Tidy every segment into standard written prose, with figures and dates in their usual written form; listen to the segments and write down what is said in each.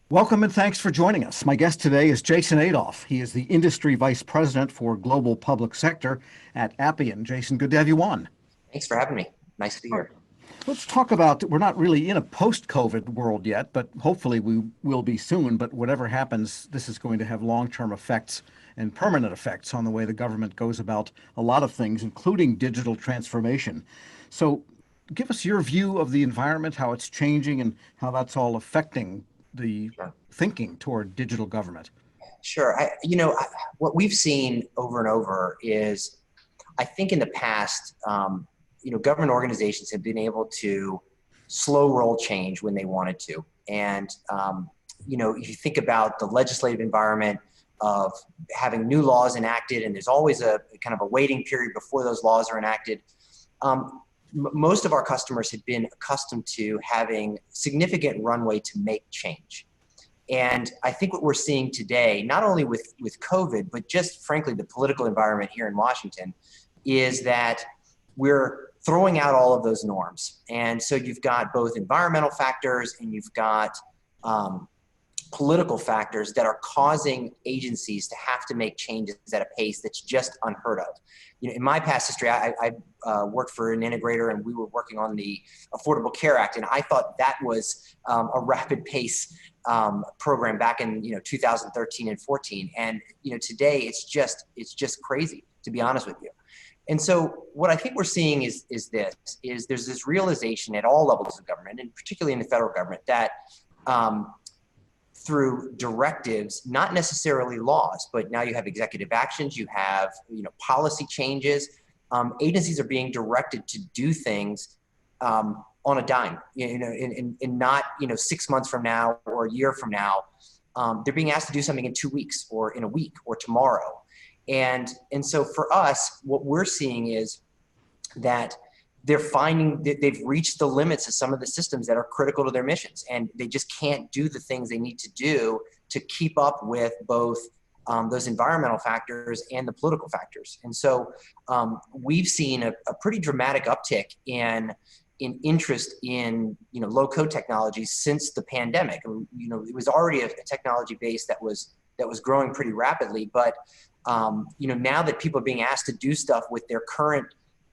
Welcome and thanks for joining us. My guest today is Jason Adolph. He is the Industry Vice President for Global Public Sector at Appian. Jason, good to have you on. Thanks for having me. Nice to be All right. here. Let's talk about, we're not really in a post-COVID world yet, but hopefully we will be soon. But whatever happens, this is going to have long-term effects and permanent effects on the way the government goes about a lot of things, including digital transformation. So give us your view of the environment, how it's changing, and how that's all affecting the Sure. thinking toward digital government. Sure. What we've seen over and over is, I think in the past, government organizations have been able to slow roll change when they wanted to. And, if you think about the legislative environment of having new laws enacted, and there's always a kind of a waiting period before those laws are enacted. Most of our customers had been accustomed to having significant runway to make change. And I think what we're seeing today, not only with COVID, but just frankly, the political environment here in Washington, is that we're throwing out all of those norms. And so you've got both environmental factors and you've got political factors that are causing agencies to have to make changes at a pace that's just unheard of. In my past history, I worked for an integrator, and we were working on the Affordable Care Act, and I thought that was a rapid pace program back in 2013 and 14. And today it's just crazy, to be honest with you. And so what I think we're seeing is there's this realization at all levels of government, and particularly in the federal government, that through directives, not necessarily laws, but now you have executive actions, you have policy changes. Agencies are being directed to do things on a dime, and not 6 months from now or a year from now. They're being asked to do something in 2 weeks or in a week or tomorrow. And so for us, what we're seeing is that they're finding that they've reached the limits of some of the systems that are critical to their missions, and they just can't do the things they need to do to keep up with both those environmental factors and the political factors. And so we've seen a pretty dramatic uptick in interest in low code technologies since the pandemic. It was already a technology base that was growing pretty rapidly, but now that people are being asked to do stuff with their current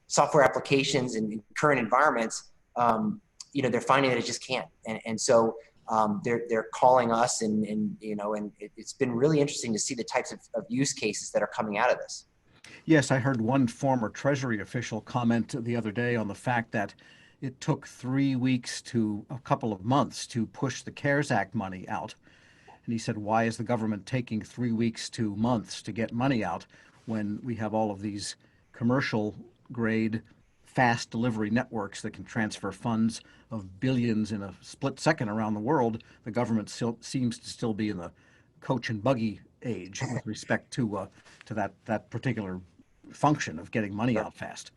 software applications and current environments, they're finding that it just can't. And so they're calling us, and it's been really interesting to see the types of use cases that are coming out of this. Yes, I heard one former Treasury official comment the other day on the fact that it took 3 weeks to a couple of months to push the CARES Act money out. And he said, why is the government taking 3 weeks to months to get money out when we have all of these commercial grade fast delivery networks that can transfer funds of billions in a split second around the world? The government still seems to still be in the coach and buggy age with respect to that particular function of getting money out fast.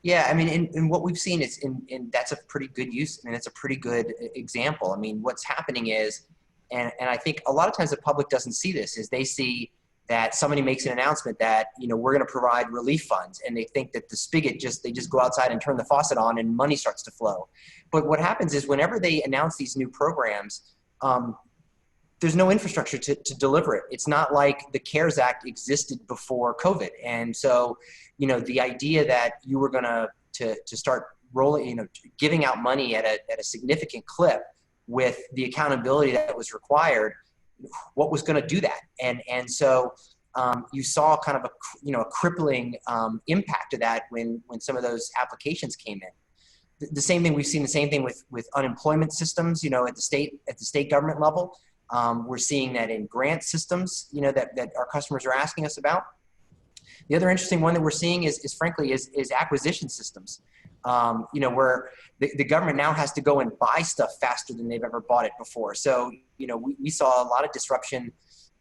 Yeah, I mean, and what we've seen is, that's a pretty good use, and it's a pretty good example. I mean, what's happening is, and I think a lot of times the public doesn't see this, is they see that somebody makes an announcement that, we're going to provide relief funds, and they think that the spigot they just go outside and turn the faucet on and money starts to flow. But what happens is whenever they announce these new programs, there's no infrastructure to deliver it. It's not like the CARES Act existed before COVID. And so, the idea that you were going to start rolling, giving out money at a significant clip with the accountability that was required, what was going to do that? And so you saw kind of a crippling impact of that when some of those applications came in. The same thing, we've seen the same thing with unemployment systems, at the state government level. We're seeing that in grant systems, that our customers are asking us about. The other interesting one that we're seeing is frankly acquisition systems, where the government now has to go and buy stuff faster than they've ever bought it before. So, we saw a lot of disruption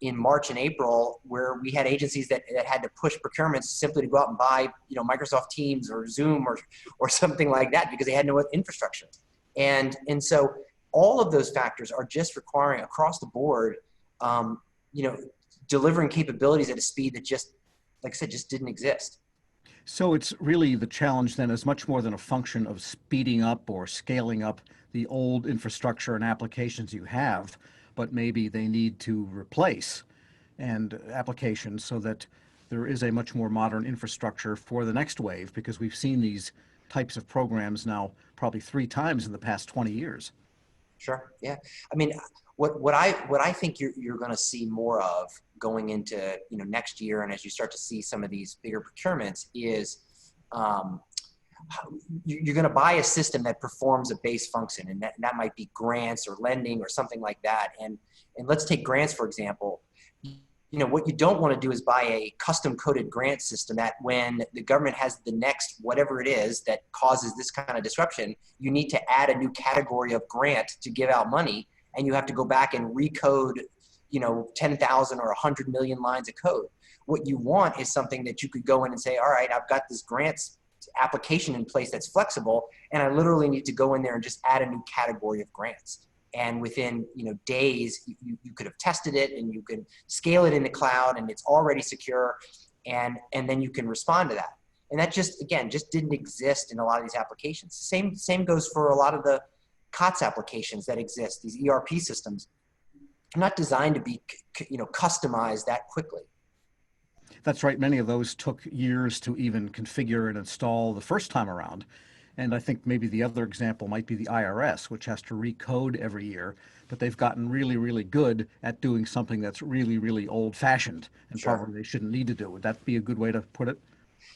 in March and April, where we had agencies that had to push procurements simply to go out and buy, Microsoft Teams or Zoom or something like that, because they had no infrastructure. And so all of those factors are just requiring across the board, delivering capabilities at a speed that just, like I said, just didn't exist. So it's really the challenge then is much more than a function of speeding up or scaling up the old infrastructure and applications you have, but maybe they need to replace and applications so that there is a much more modern infrastructure for the next wave, because we've seen these types of programs now probably 3 times in the past 20 years. Sure. Yeah. I mean, what I think you're going to see more of going into next year, and as you start to see some of these bigger procurements, is um, you're going to buy a system that performs a base function, and that might be grants or lending or something like that. And let's take grants for example. What you don't want to do is buy a custom coded grant system that when the government has the next whatever it is that causes this kind of disruption, you need to add a new category of grant to give out money, and you have to go back and recode 10,000 or 100 million lines of code. What you want is something that you could go in and say, all right, I've got this grants application in place that's flexible, and I literally need to go in there and just add a new category of grants. And within days, you could have tested it, and you can scale it in the cloud, and it's already secure, and then you can respond to that. And that just didn't exist in a lot of these applications. Same goes for a lot of the COTS applications that exist. These ERP systems are not designed to be customized that quickly. That's right. Many of those took years to even configure and install the first time around. And I think maybe the other example might be the IRS, which has to recode every year, but they've gotten really, really good at doing something that's really, really old-fashioned, and Sure. probably they shouldn't need to do. Would that be a good way to put it?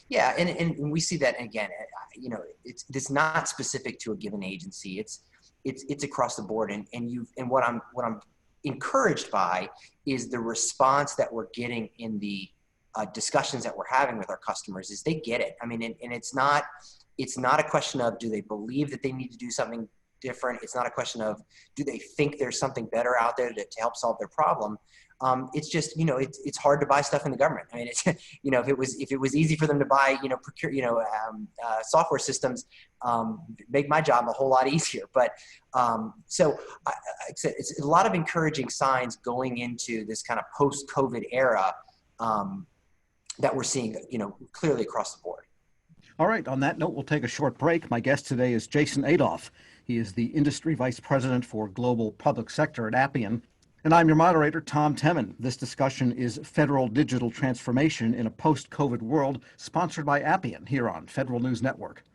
Yeah, and we see that again. It's not specific to a given agency. It's across the board. And what I'm encouraged by is the response that we're getting in the discussions that we're having with our customers. Is they get it. I mean, and it's not a question of do they believe that they need to do something different. It's not a question of do they think there's something better out there to help solve their problem. It's just it's hard to buy stuff in the government. I mean, it's if it was easy for them to buy procure software systems, make my job a whole lot easier. But so like I said, it's a lot of encouraging signs going into this kind of post-COVID era that we're seeing clearly across the board. All right, on that note, we'll take a short break. My guest today is Jason Adolph. He is the Industry Vice President for Global Public Sector at Appian. And I'm your moderator, Tom Temin. This discussion is Federal Digital Transformation in a Post-COVID World, sponsored by Appian here on Federal News Network.